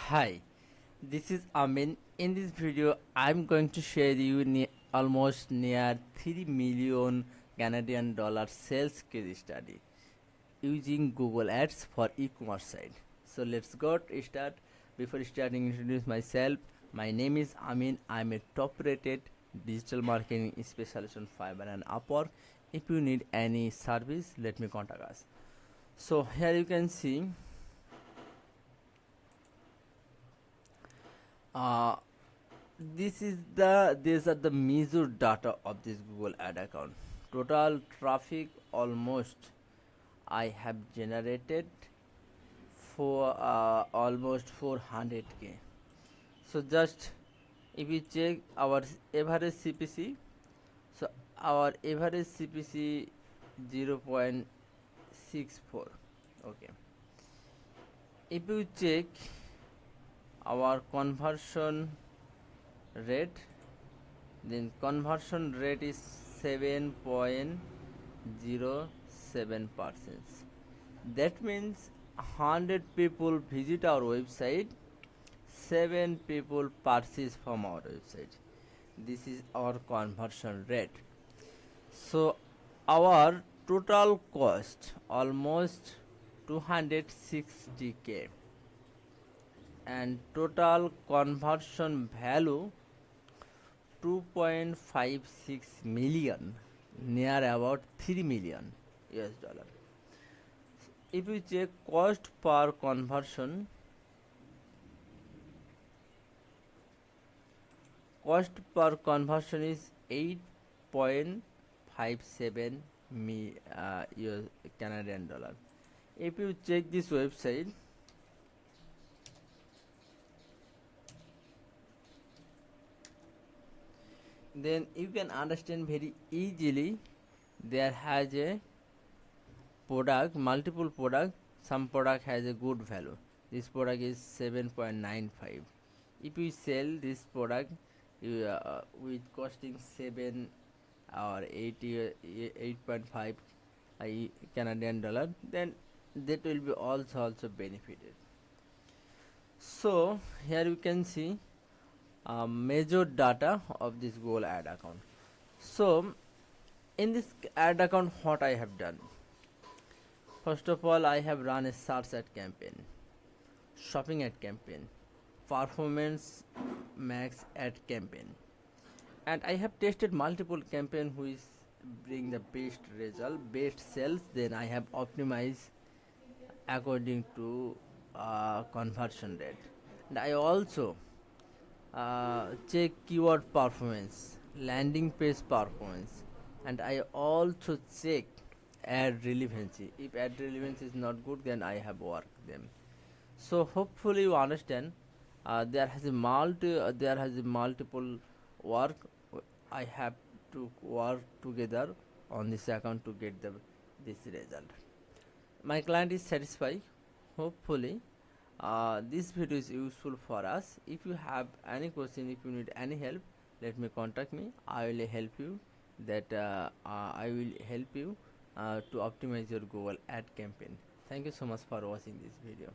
Hi, this is Amin. In this video, I'm going to share you almost near 3 million Canadian dollar sales case study using Google Ads for e-commerce site. So let's go start. Before starting, introduce myself. My name is Amin. I'm a top-rated digital marketing specialist on Fiverr and Upwork. If you need any service, let me contact us. So here you can see. Uh, these are the measured data of this Google ad account. Total traffic almost I have generated for almost 400k. So just if we check our average CPC, so our average CPC 0.64. Okay, if you check our conversion rate, then conversion rate is 7.07%. That means 100 people visit our website, 7 people purchase from our website. This is our conversion rate. So our total cost almost 260k, and total conversion value 2.56 million, near about 3 million US dollar. If you check cost per conversion, is 8.57 US Canadian dollar. If you check this website, then you can understand very easily. There has a product, multiple product. Some product has a good value. This product is 7.95. If you sell this product with costing 7 or 8.5 Canadian dollar, then that will be also benefited. So here you can see major data of this Google ad account. So in this ad account, what I have done, first of all, I have run a search ad campaign, shopping ad campaign, performance max ad campaign, and I have tested multiple campaign which bring the best result, best sales. Then I have optimized according to conversion rate, and I also check keyword performance, landing page performance, and I also check ad relevancy. If ad relevancy is not good, then I have worked them. So hopefully you understand. There has a multiple work. I have to work together on this account to get this result. My client is satisfied. Hopefully this video is useful for us. If you have any question, if you need any help, let me contact me. I will help you to optimize your Google ad campaign. Thank you so much for watching this video.